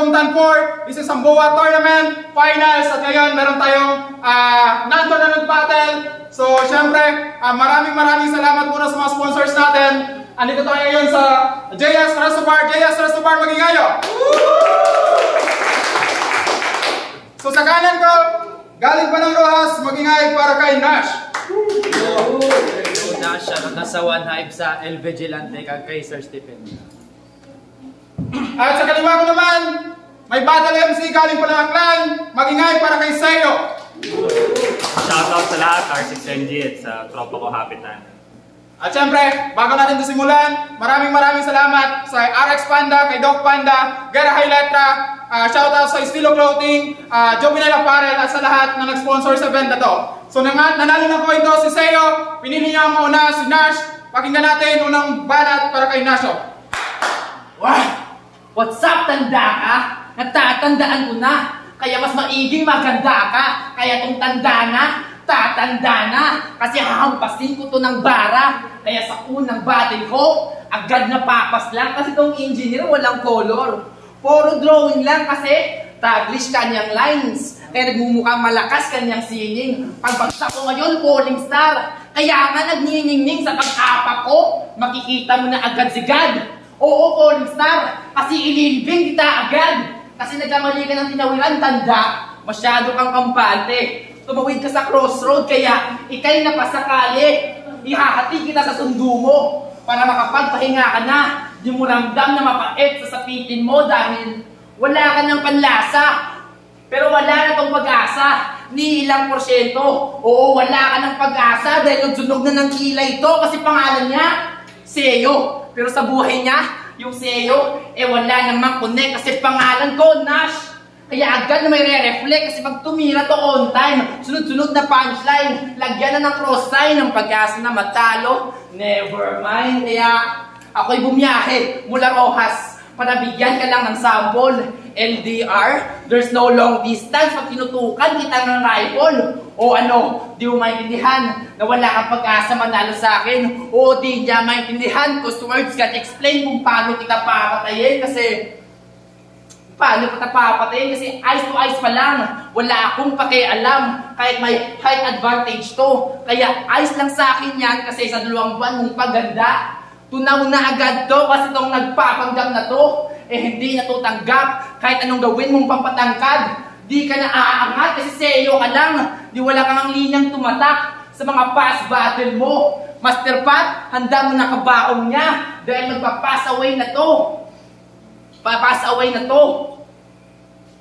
Rumtan 4. This is Samboa Tournament Finals. At ngayon, meron tayong non-tournament battle. So, syempre, maraming salamat muna sa mga sponsors natin. Andito tayo ngayon sa JS Resto Bar. JS Resto Bar, magingayo! So, sa kanan ko, galing pa ng Rojas, magingay para kay Nash. Nash, nasa One Hive sa El Vigilante kay Sir Stephen. At sa kaliwa ko naman, may battle MC galing pa ng Aklan, magingay para kay Sayo. Shoutout sa lahat, R6MG at sa tropa ko Hapitan. At syempre, bago natin ito simulan, maraming salamat sa RX Panda, kay Doc Panda, Guerra Highletra, shoutout sa Estilo Clothing, Jovinel Apparel at sa lahat na nag-sponsor sa event na to. So nanalo na po ito si Sayo, pinili niya ang mauna si Nash. Pakinggan natin unang banat para kay Nasho. Wow! What's up, tanda ka? Natatandaan ko na. Kaya mas maiging maganda ka. Kaya tong tanda na, tatanda na. Kasi hahampasin ko to ng bara. Kaya sa unang battle ko, agad na papas lang. Kasi tong engineer walang color. Puro drawing lang kasi taglish kanyang lines. Kaya nagmumukhang malakas kanyang singing. Pagbagsak ko ngayon, falling star. Kaya nga nagniningning sa pag-apak ko. Makikita mo na agad si God. Oo, falling star. Kasi ililibing kita agad. Kasi nagkamali ka ng tinawiran, tanda. Masyado kang kampante. Tumawid ka sa crossroad, kaya ikay napasakali. Ihahati kita sa sundo mo para makapagpahinga ka na. Di mo ramdam na mapait sa sapitin mo dahil wala ka ng panlasa. Pero wala na tong pag-asa. Ni ilang porsyento. Oo, wala ka ng pag-asa dahil nagsunog na ng kilay ito kasi pangalan niya, Sayo. Pero sa buhay niya, yung Sayo, wala namang connect kasi pangalan ko, Nash. Kaya agad na may re-reflect kasi pag tumira to on time, sunod-sunod na punchline, lagyan na ng cross sign ng pag-asa na matalo. Never mind. Kaya ako'y bumiyahe mula Rojas para bigyan ka lang ng sample. LDR, there's no long distance pag tinutukan kita ng rifle. O ano, di mo maintindihan na wala kang pag-asa manalo sa akin. O di niya maintindihan cause words can explain kung paano kita papatayin kasi eyes to eyes pa lang. Wala akong pakialam kahit may height advantage to. Kaya eyes lang sa akin yan kasi sa 2 buwan mong paganda. Tunaw na agad to kasi itong nagpapanggap na to hindi na to tanggap kahit anong gawin mong pampatangkad. Di ka na aangat kasi Sayo ka lang. Di wala kang linyang tumatak sa mga past battle mo. Master Pat, handa mo na kabaong niya dahil magpa-pass away na to. Pa-pass away na to.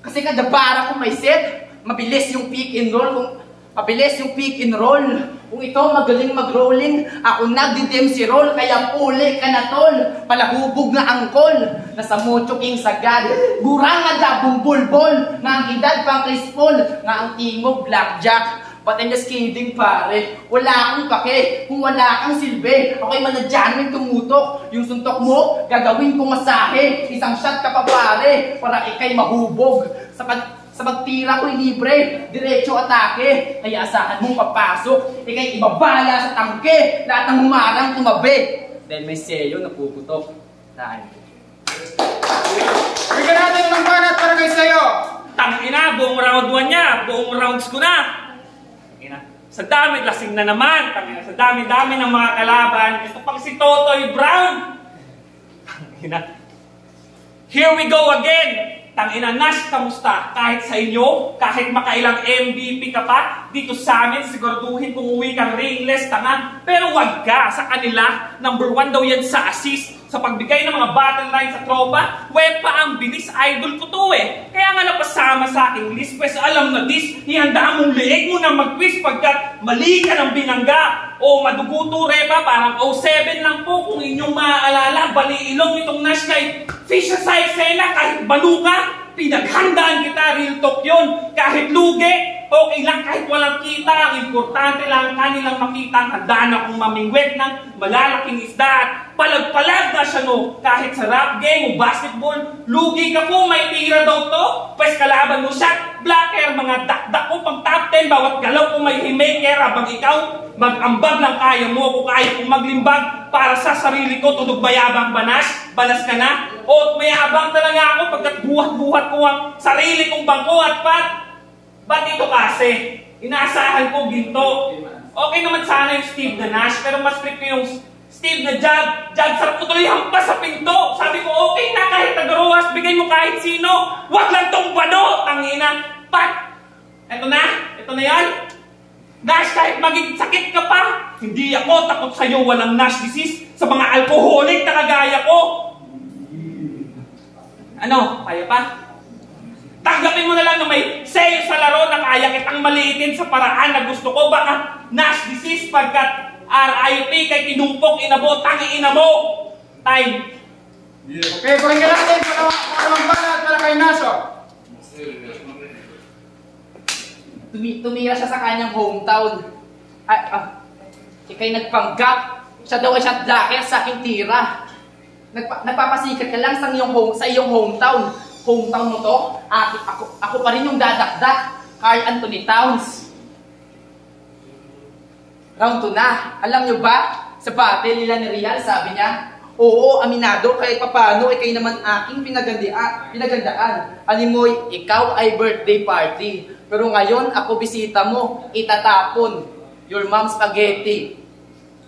Kasi kada para kung may set, mabilis yung pick and roll. Kung ito magaling mag-rolling, ako nagdi-dempsey roll, kaya puli ka na tol. Palahubog na angkol, nasa Mocho King sagad. Gurang nga da bumbulbol, nga ang edad pang Chris Paul, nga ang timog blackjack. But I'm just kidding pare, wala akong pake kung wala kang silbi. Ako'y manadyanin tumutok, yung suntok mo, gagawin kong masahe. Isang shot ka pa pare, para ikay mahubog. Sa pagtira ko'y libre, diretso atake. Kaya asahan mong papasok, ikay ibabala sa tangke. Lahat ng humarang tumabi. Dahil may Sayo na puputok. Dahil Bigyan natin ng banat para kay Sayo. Tangina, buong round 1 niya, buong rounds ko na. Tangina, sa dami, lasing na naman. Tangina, sa dami-dami ng mga kalaban. Ito pang si Totoy Brown. Tangina. Here we go again. Tangina, Nash, kamusta? Kahit sa inyo, kahit makailang MVP ka pa, dito sa amin, siguraduhin kung uwi kang ringless, tanga. Pero wag ka, sa kanila, number 1 daw yan sa assist. Sa pagbigay ng mga battle line sa tropa, wepa ang bilis, idol ko to Kaya nga napasama sa aking list, pues alam na this, ihanda mong liig mo na mag-quiz pagkat mali ka ng binangga. O maduguto repa, parang 07 lang po kung inyong maaalala, bali ilong itong Nash kay Fisher sa eksena, kahit baluka, pinaghandaan kita, real talk yun. Kahit lugi, okay lang kahit walang kita, ang importante lang kanilang makita ang handa na kung mamingwet ng malalaking isda at palag-palag na siya no. Kahit sa rap game o basketball, lugi ka po, may tira daw to, pues kalaban mo siya, blocker, mga dakdak ko pang top 10, bawat galaw ko may haymaker habang ikaw mag-ambag lang kaya mo ako kaya kong maglimbag para sa sarili ko, tunog mayabang banas ka na? O mayabang talaga ako pagkat buhat-buhat ko ang sarili kong bangko at ba't ito kasi? Inaasahan ko ginto. Okay naman sana yung Steve na Nash, pero mas trip ko yung Steve na Jag, sarap ko tuloy hampas sa pinto. Sabi ko, okay na kahit tagaruwas, bigay mo kahit sino. Wag lang tong bano, tangina. Eto na yan. Nash, kahit maging sakit ka pa, hindi ako takot sa'yo, walang Nash disease sa mga alcoholic na kagaya ko. Ano, kaya pa? Tanggapin mo na lang na may say sa laro na kaya kitang maliitin sa paraan na gusto ko. Baka Nash disease pagkat RIP kay tinumpok inabo, tangi inabo. Time. Okay, pakinggan natin pangalawang banat para kay Naso. Tumira siya sa kanyang hometown. Ika'y nagpanggap. Siya daw ay shot blocker sa aking tira. Nagpapasikat ka lang sa iyong hometown. Hometown mo to? Ako pa rin yung dadakdak. Carl Anthony Towns. Round 2 na. Alam nyo ba? Sa battle nila ni Real, sabi niya, oo, aminado, kahit papano, ikay naman aking pinagandaan. Alimoy, ikaw ay birthday party. Pero ngayon, ako bisita mo, itatapon. Your mom's spaghetti.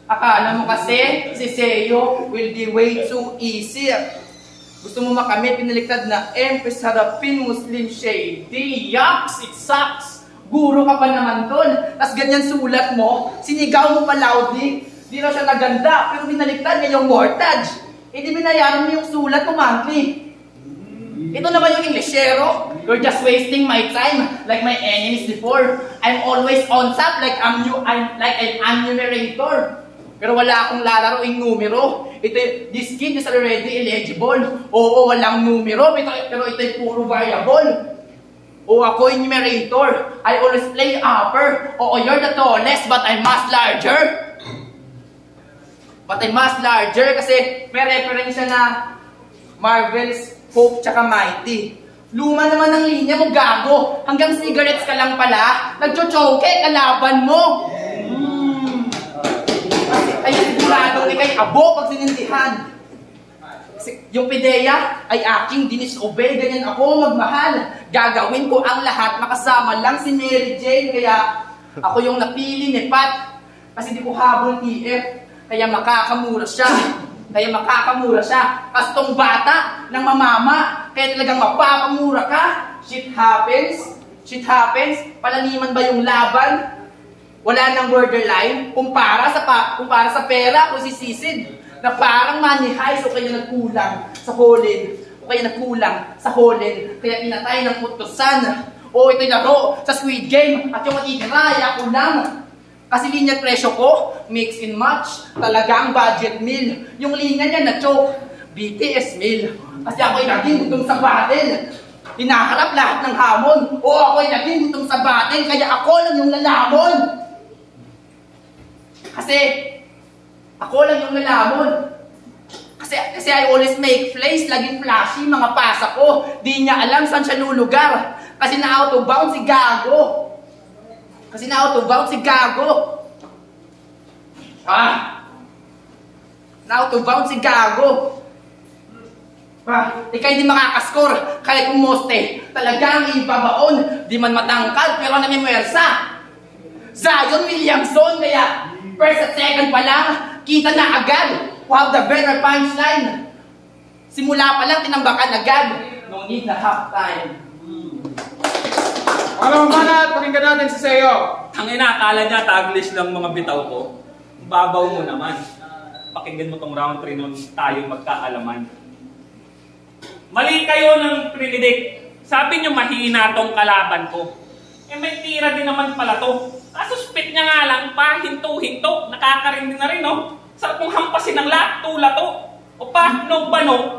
Akala mo kasi, si Seo will be way too easy. Gusto mo makamit, pinaliktad na Empress Harapin Muslim Shady. Yucks, it sucks. Guro ka pa naman tol. Tapos ganyan sulat mo, sinigaw mo pa loudly. Di raw siya naganda, pero binaliktad niya yung mortgage. Eh di binayaran mo yung sulat mo monthly. Ito na ba yung Englishero? You're just wasting my time like my enemies before. I'm always on top like I'm an numerator. Pero wala akong lalaroing numero. This kid is already eligible. Oo, walang numero, pero ito'y puro variable. O ako yung numerator. I always play upper. Oo, you're the tallest, but I'm much larger. Kasi may referensya na Marvel's Hope tsaka Mighty. Luma naman ang linya mo, gago. Hanggang cigarettes ka lang pala. Nagchochoke, kalaban mo. Kaya siguradong ikay abo pag sinindihan. Yung pideya ay aking dinisobey, ganyan ako magmahal. Gagawin ko ang lahat, makasama lang si Mary Jane. Kaya ako yung napili ni Pat. Kasi di ko habol TF. Kaya makakamura siya. Kastong bata ng mamama. Kaya talagang mapakamura ka. Shit happens. Palaniman ba yung laban? Wala nang borderline. Kumpara sa pera kung sisisid. Na parang money heist o kaya nagkulang sa Holland. Kaya pinatay ng utusan. O ito'y laro sa Squid Game at yung matitiraya ko lang. Kasi linya presyo ko, mix and match, talagang budget meal. Yung linya niya na choke, BTS meal. Kasi ako'y naging gutom sa battle. Hinaharap lahat ng hamon. O ako'y naging gutom sa battle, kaya ako lang yung lalamon. Kasi I always make plays, laging flashy, mga pasa ko. Di niya alam saan siya lulugar. Kasi na-out of bounds si Gago. Ikay di makakaskor. Kaya kung moste, talagang ibabaon. Di man matangkad, pero namimwersa. Zion Williamson, kaya first at second pa lang, kita na agad. Who have the better punchline. Simula pa lang, tinambakan agad. No need na half time. Pangalawang banat, pakinggan natin si Seo. Tangina, akala niya taglish lang mga bitaw ko. Babaw mo naman. Pakinggan mo tong round 3 nun tayo magkaalaman. Mali kayo ng predict. Sabi niyo mahina tong kalaban ko. Eh may tira din naman pala to. Kaso spit niya nga lang pa, hinto-hinto. Nakakarinig na rin, no? Sarap mong hampasin ng lahat, tula to. O pa, no,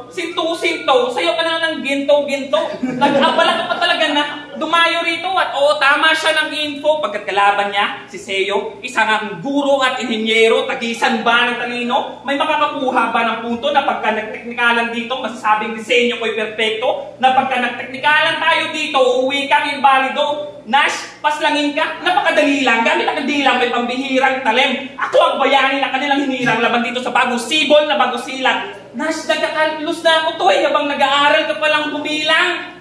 sinto-sinto. Sa'yo ka na ng ginto-ginto. Nag-abala ka pa talaga na dumayo rito at oo, tama siya ng info pagkat kalaban niya, si Seo, isang guro at inhinyero, tagisan ba ng talino? May makakakuha ba ng punto na pagka nagteknikalan dito, masasabing disenyo ko'y perfecto? Na pagka nagteknikalan tayo dito, uuwi kang invalido? Nash, paslangin ka? Napakadali lang, gamit ang dilang may pambihirang talim. Ako ang bayani na kanilang hinirang laban dito sa bagong sibol na bago silang. Nash, nagkakalpulus na ako to habang nag-aaral ka palang bumilang.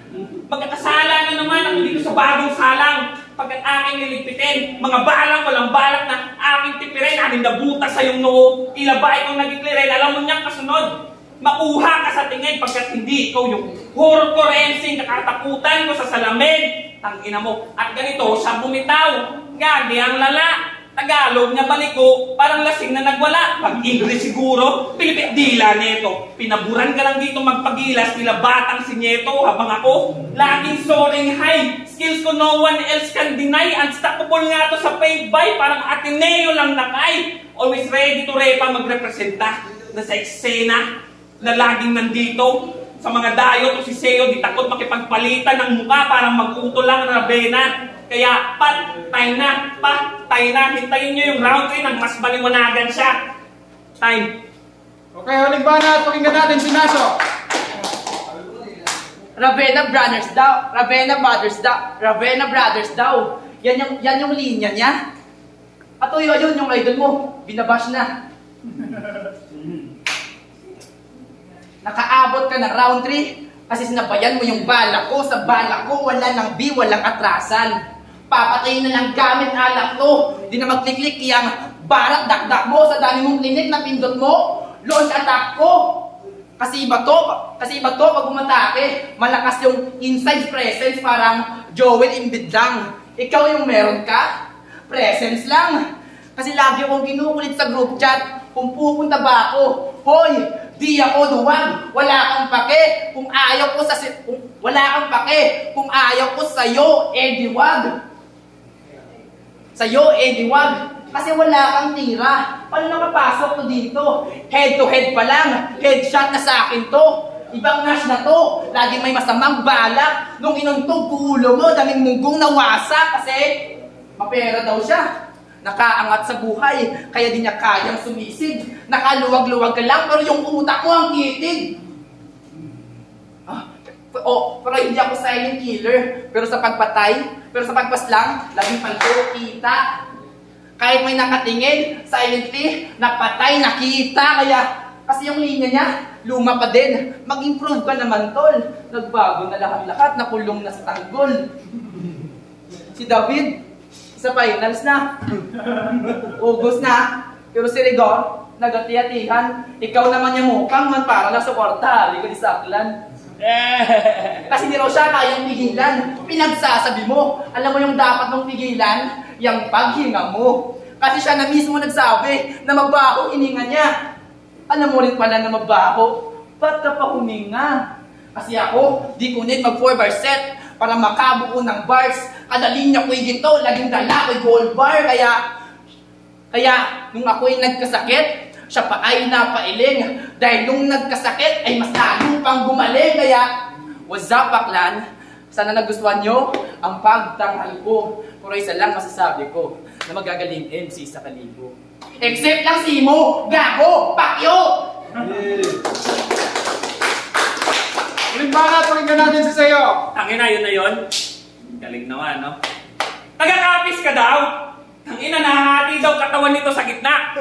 Magkakasala na naman ako dito sa bagong salang. Pagkat aking niligpitin, mga balang walang balak na aking tipirin, aking nabutas sa iyong noo, ilabay kong nagiklirin, alam mo niyang kasunod. Makuha ka sa tingin pagkat hindi ikaw yung horror-ensing nakatakutan ko sa salamin. Tangina mo. At ganito, siya bumitaw. Gagi ang lala. Tagalog na baliko, parang lasing na nagwala. Pag-English siguro, Pilipit dila neto. Pinaburan ka lang dito magpagilas nila batang si Nieto habang ako laging soaring high. Skills ko no one else can deny. Unstoppable nga to sa paid by, parang Ateneo lang nakay. Always ready to repa magrepresenta na sa eksena na laging nandito. Sa mga dayo to si Seo, di takot makipagpalitan ng mukha parang mag-uto lang ng Rabena. Kaya patay na. Hintayin nyo yung round 3 nang mas maliwanagan siya. Time. Okay, huling bana at pakinggan natin si Naso. Ravenna Brothers daw. Ravenna Brothers daw. Ravenna Brothers daw. Yan yung linya niya. At yun yung idol mo. Binabash na. Nakaabot ka ng round 3 kasi sinabayan mo yung bala ko. Sa bala ko, wala ng B, walang atrasan. Papatayin na lang gamit alak to. Di na magklik-klik yung barat dakdak mo sa dami mong klinik na pindot mo. Launch attack ko. Kasi iba to pag umatake. Malakas yung inside presence parang Joel Embiid lang. Ikaw yung meron ka? Presence lang. Kasi lagi akong kinukulit sa group chat kung pupunta ba ako. Hoy! Di ako duwag, wala kang pake. Kung ayaw ko wala kang pake. Kung ayaw ko sa'yo, diwag. Sa'yo, diwag. Kasi wala kang tira. Paano nakapasok to dito? Head to head pa lang. Headshot na sa akin to. Ibang Nash na to. Laging may masamang balak. Nung inuntog ko ulo mo, daming munggong nawasa kasi mapera daw siya. Nakaangat sa buhay, kaya di niya kayang sumisid. Nakaluwag-luwag ka lang, pero yung utak mo ang kitig. Pero hindi ako silent killer. Pero sa pagpaslang, laging palto, kita. Kahit may nakatingin, silently, napatay, nakita. Kasi yung linya niya, luma pa din. Mag-improve ka naman, tol. Nagbago na lahat-lahat, nakulong na sa tanggol. Si David, sa finals na. Ugos na. Pero si Rigor, nagati-atihan. Ikaw naman yung mukhang man para na suporta. Hindi ko disaklan. Kasi hindi raw siya kayang pigilan. Pinagsasabi mo. Alam mo yung dapat mong pigilan? Yung paghinga mo. Kasi siya na mismo nagsabi na mabaho hininga niya. Alam mo rin pala na mabaho. Ba't ka pa huminga? Kasi ako, di kunit mag 4-bar set para makabuo ng bars. Kada linya ko'y ginto, laging dala ko'y gold bar. Kaya nung ako'y nagkasakit, siya pa ay napailing. Dahil nung nagkasakit, ay mas lalo pang gumaling. Kaya, what's up, baklan? Sana nagustuhan nyo ang pagtanghal ko. Pero isa lang masasabi ko, na magagaling MC sa kalibo. Except lang si Mo, Gago, Pakyo! Huling bana at pakinggan natin si Seo. Tangina, yun na yun. Galing naman, no? Nagkakapis ka daw? Tangina, nahahati daw katawan nito sa gitna.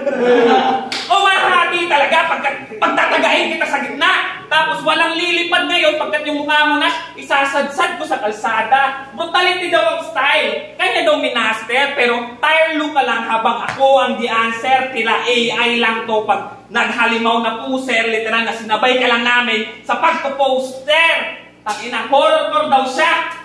O mahati talaga pagtatagain kita sa gitna. Tapos walang lilipad ngayon pagkat yung mukha mo na isasadsad ko sa kalsada. Brutality daw ang style. Kanya daw minaster, pero tire look ka lang habang ako ang the answer. Tila AI lang to pag naghalimaw na puser. Literal na sinabay ka lang namin sa pagpo-poster. Tangina, horror daw siya.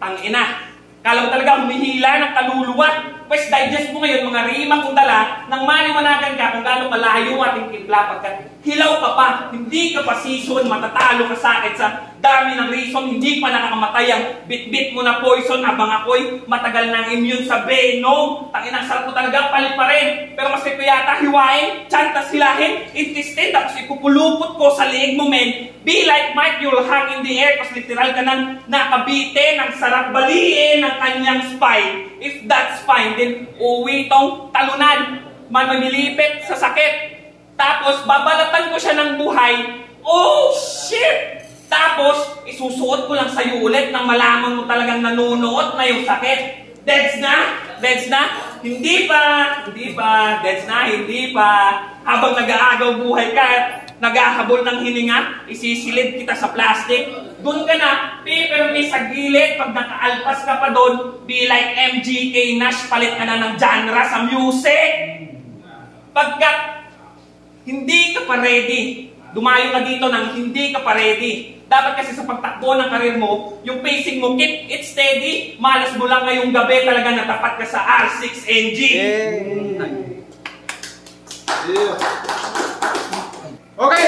Tangina, kala mo talaga humihila ng kaluluwa. Pwes digest mo ngayon mga rima kong dala nang maliwanagan ka kung gaano kalayo ating timpla pagkat hilaw ka pa, hindi ka pa season, matatalo ka sa akin sa Dami ng reason, hindi pa nakakamatay ang bit-bit mo na poison habang ako'y matagal nang immune sa venom. Tangin ang sarap ko talaga, palit pa rin. Pero mas ko yata hiwain, tsantas hilahin, intestine, tapos ipupulupot ko sa leeg mo, men. Be like Mike, you'll hang in the air, tapos literal ka nang nakabitin, ang sarap baliin ng kanyang spine. If that's fine, then uwi tong talunan. Mamilipit sa sakit. Tapos babalatan ko siya ng buhay. Oh, shit! Tapos, isusuot ko lang sa'yo ulit nang malaman mo talagang nanunuot na yung sakit. Deads na? Deads na? Hindi pa. Hindi pa. Deads na? Hindi pa. Habang nag-aagaw buhay ka at nag-ahabol ng hininga, isisilid kita sa plastic. Doon ka na, pero may sa gilid. Pag nakaalpas ka pa doon, be like MGK Nash, palit ka na ng genre sa music. Pagkat hindi ka pa ready, dumayo ka dito nang hindi ka pa ready. Dapat kasi sa pagtakbo ng karir mo, yung pacing mo, keep it steady. Malas mo lang ngayong gabi talaga natapat ka sa R6 engine. Okay,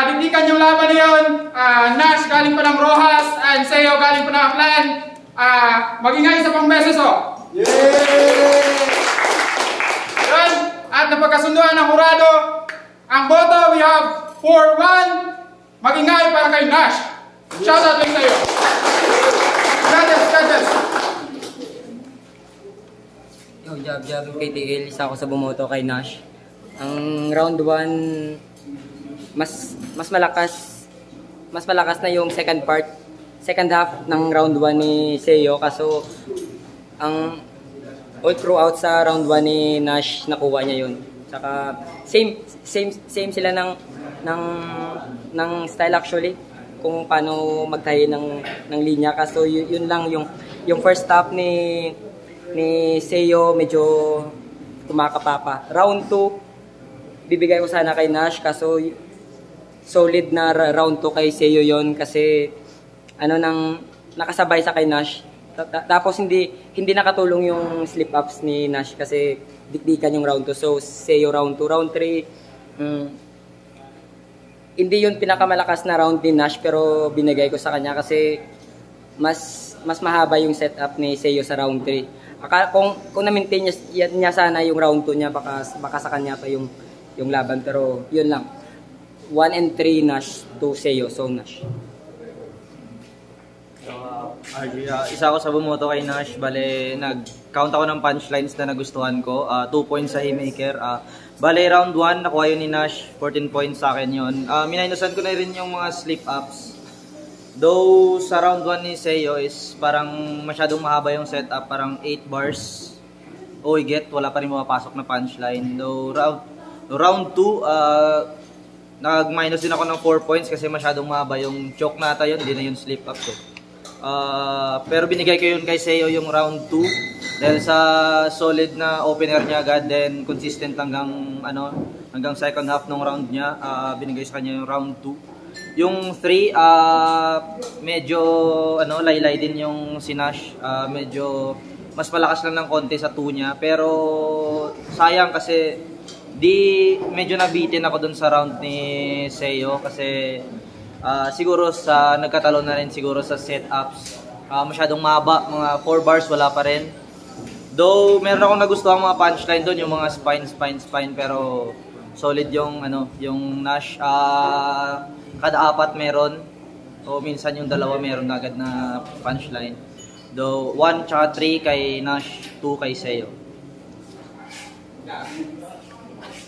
dibdikan yung laban na yun. Nash galing pa ng Rojas, and Seo galing pa ng Aklan. Magingay isa pang beses, oh. Yun, at napagkasunduan ng hurado. Ang boto, we have 4-1. Magingay para kay Nash. Shoutout din sa'yo. Judges. Yo, jab KTL, isa ako sa bumoto kay Nash. Ang round 1 mas malakas na yung second half ng round 1 ni Seo, kaso ang all throughout sa round 1 ni Nash nakuha niya yun. Saka same sila ng style actually, kung paano magtahi ng linya. Kaso yun lang yung first stop ni Seo medyo kumakapapa. Round 2 bibigay ko sana kay Nash, kaso solid na round 2 kay Seo yon, kasi nakasabay sa kay Nash. Tapos hindi nakatulong yung slip ups ni Nash kasi dikdikan yung round 2. So Seo round 2, round 3 hindi yun pinakamalakas na round ni Nash, pero binigay ko sa kanya kasi mas mahaba yung setup ni Seo sa round 3. Kung na-maintain niya sana yung round 2 niya, baka sa kanya pa yung laban, pero yun lang. 1 and 3 Nash, 2 Seo, so Nash. Isa ako sa bumoto kay Nash. Bale, nag-count ako ng punchlines na nagustuhan ko. 2 points sa Haymaker. Bale, round 1, nakuha yun ni Nash. 14 points sa akin yun. Minaynusan ko na rin yung mga slip-ups. Though, sa round 1 ni Seo is parang masyadong mahaba yung setup. Parang 8 bars. Oh, wala pa rin mapapasok na punchline. Though, round 2, nag-minus din ako ng 4 points kasi masyadong mahaba yung choke nata yun. Hindi na yung slip-up ko. Pero binigay ko yun kay Seo yung round 2 dahil sa solid na opener niya agad, then consistent hanggang second half ng round niya. Binigay sa kanya yung round 2. Yung 3, medyo laylay din yung si Nash. Medyo mas malakas lang ng konti sa 2 niya, pero sayang kasi medyo nabitin ako dun sa round ni Seo kasi siguro nagkatalo na rin siguro sa setups. Masyadong mahaba, mga 4 bars wala pa rin. Though meron akong nagustuhan mga punchline doon, yung mga spine, pero solid yung Nash. Kada 4 meron, o minsan yung 2 meron agad na punchline. Though 1 tsaka 3 kay Nash, 2 kay Seo.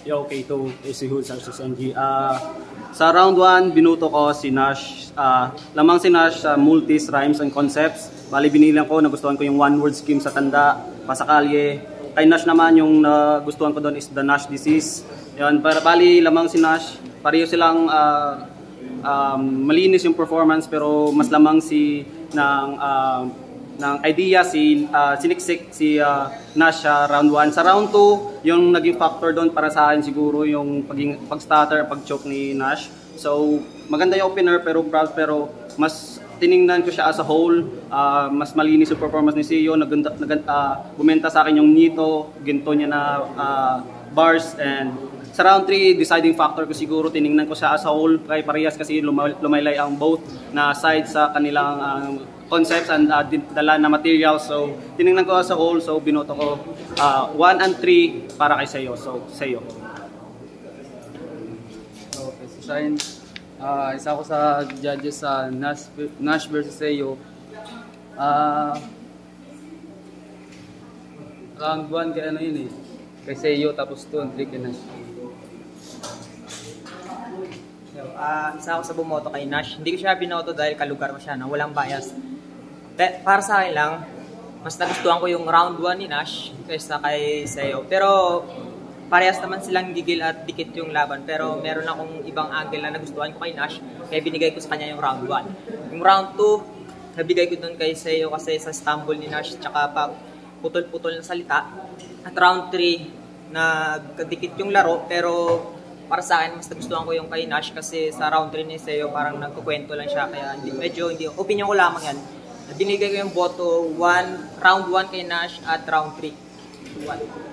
Yo, K2, AC Hoods versus NG. Sa round 1, binuto ko si Nash. Lamang si Nash sa multis, rhymes, and concepts. Bali, binilang ko, nagustuhan ko yung one-word scheme sa tanda, pasakalye. Kay Nash naman, yung nagustuhan ko doon is the Nash disease. Yan, bali, lamang si Nash. Pareho silang malinis yung performance, pero mas lamang ng idea siniksik si Nash sa round 1. Sa round 2, yung naging factor doon para sa akin siguro yung pag-stutter, pag-choke ni Nash. So, maganda yung opener pero mas tiningnan ko siya as a whole. Mas malinis yung performance ni Seo. Bumenta sa akin yung nito, ginto niya na bars, and sa round 3, deciding factor ko siguro, tiningnan ko siya as a whole, kay parehas kasi lumaylay ang both na side sa kanilang concepts and dala na materials. So, tiningnan ko as a whole, so binoto ko 1 and 3 para kay Seo. So, Seo. Okay, so Shine, isa ako sa judges sa Nash versus Seo. Round 1 kay ano yun kay Seo, tapos 2 and 3 kay Nash. Isa ako sa bumoto kay Nash. Hindi ko siya binoto dahil kalugar ko siya na walang bias. Para sa akin lang, mas nagustuhan ko yung round 1 ni Nash kaysa kay Seo. Pero parehas naman silang gigil at dikit yung laban. Pero meron akong ibang angle na nagustuhan ko kay Nash, kaya binigay ko sa kanya yung round 1. Yung round 2, nabigay ko dun kay Seo kasi sa stumble ni Nash tsaka pa putol-putol na salita. At round 3, nagkadikit yung laro pero para sa akin, mas nagustuhan ko yung kay Nash kasi sa round 3 ni Seo parang nagkukwento lang siya kaya medyo hindi, opinion ko lamang yan. Binigay ko yung boto round 1 kay Nash at round 3. 1.